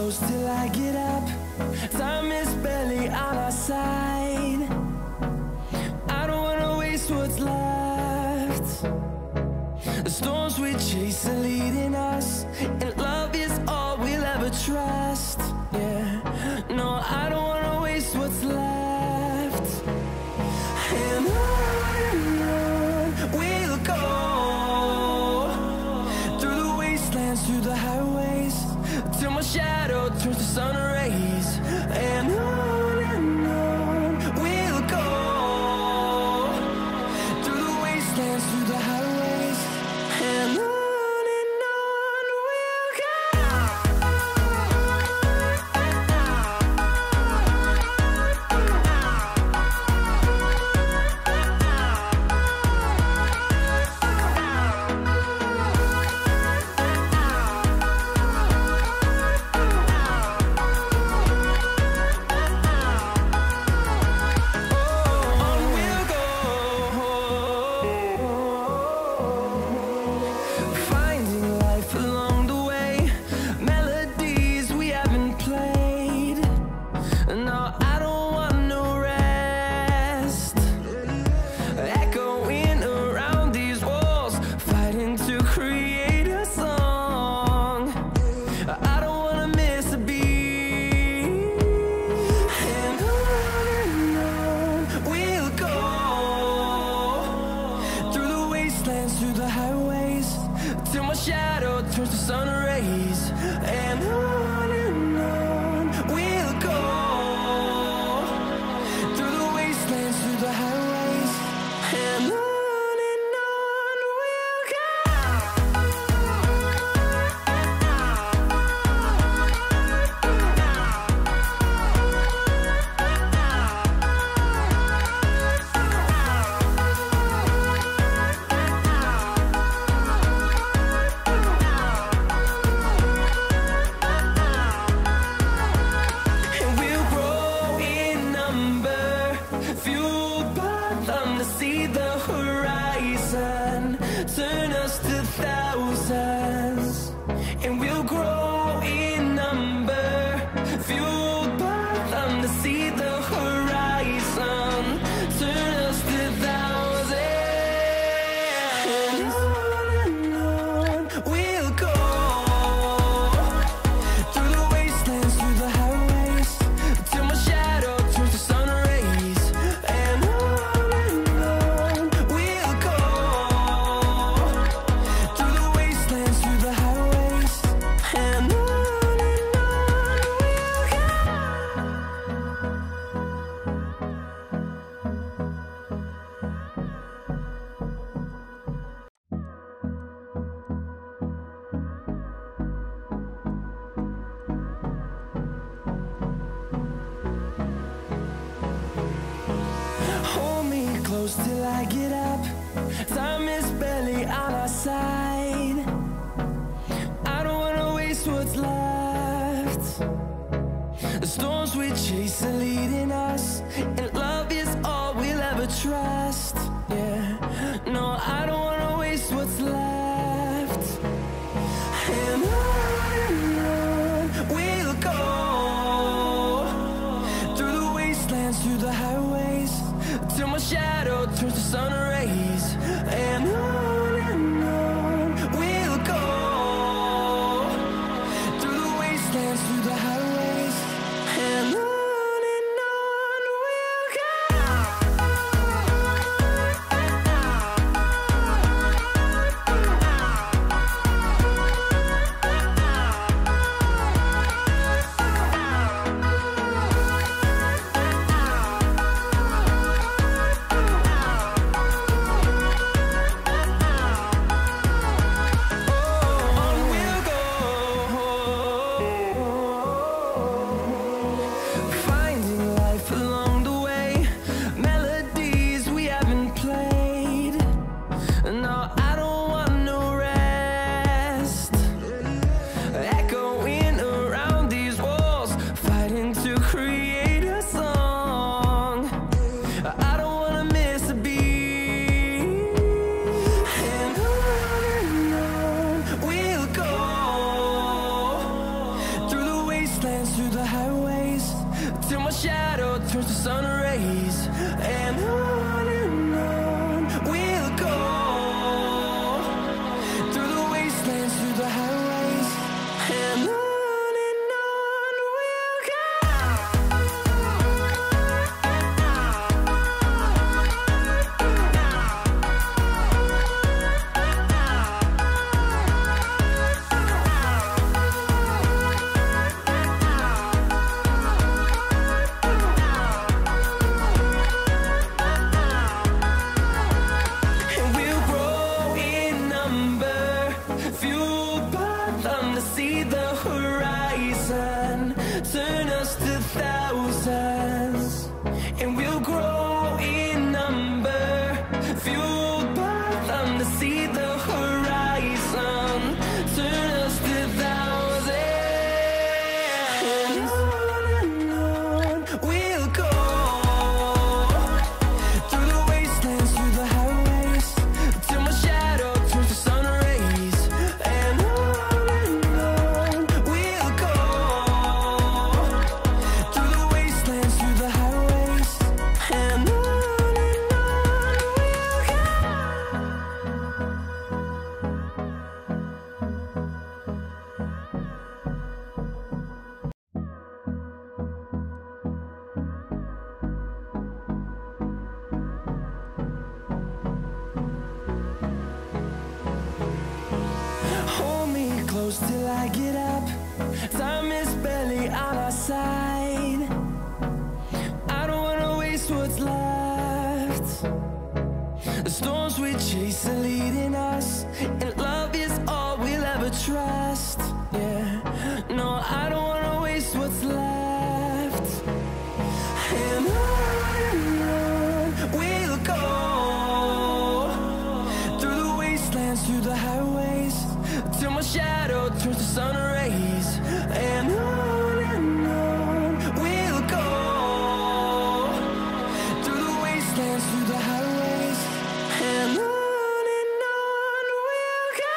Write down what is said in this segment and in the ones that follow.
close till I get up. Time is barely on our side. I don't wanna waste what's left. The storms we chase are leading us, and love is all we'll ever trust. Yeah, no, I don't wanna waste what's left. And on we'll go, through the wastelands, through the highways, till my shadow turns to sun rays. And on we'll go, through the wastelands, through the highways, and on we'll go. Through the highways, till my shadow turns to sun rays. And on we'll go, through the wastelands, through the highways, and on we'll go. See the horizon, turn us to thousands, and we'll grow in number, fueled by them. To see the horizon, turn us to thousands, and on we'll go, through the wastelands, through the highways, till my shadow turns to sun rays. And close till I get up. Time is barely on our side. I don't wanna waste what's left. The storms we chase are leading us, and love is all we'll ever trust. Yeah, no, I don't wanna waste what's left. And on we'll go, through the wastelands, through the highways, till my shadow turns to sun rays. And on we'll go, through the wastelands, through the highways, and on we'll go. my shadow turns to sun rays. And on we'll go, through the wastelands, through the highways. And on we'll go. See the horizon, turn us to thousands, and we'll grow in number, fueled by them to see the horizon, turn us to thousands. And on we'll go, through the wastelands, through the highways, till my shadow turns to sun rays. And till I get up, time is barely on our side. I don't wanna waste what's left. The storms we chase are leading us, and love is all we'll ever trust. Yeah, no, I don't wanna waste what's left. And on we'll go, through the wastelands, through the highways, till my shadow turns to sun rays. And on we'll go, through the wastelands, through the highways. And on we'll go.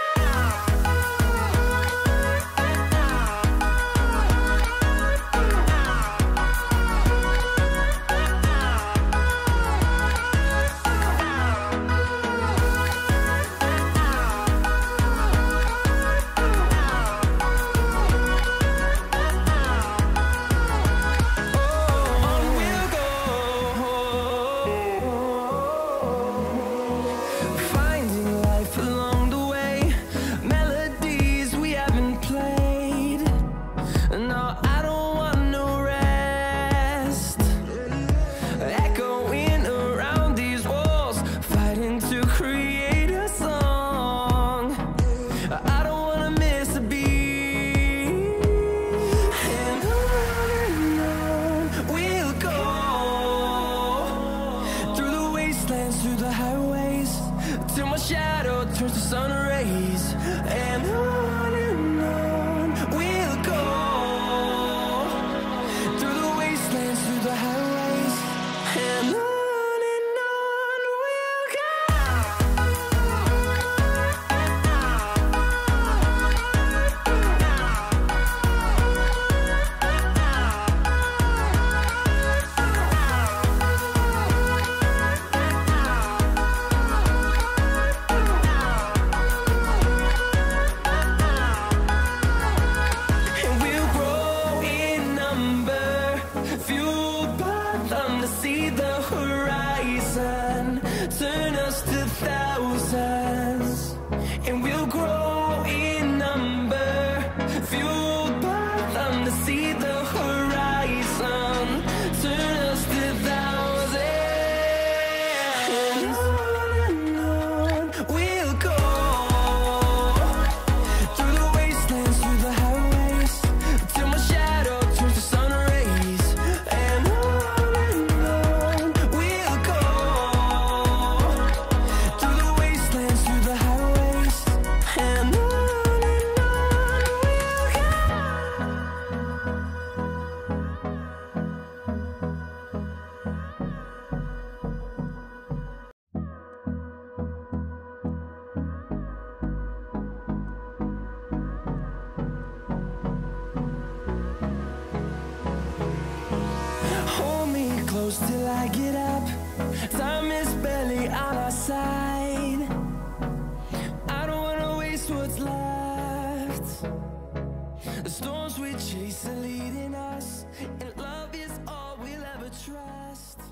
close till I get up. Time is barely on our side. I don't wanna waste what's left. The storms we chase are leading us, and love is all we'll ever trust.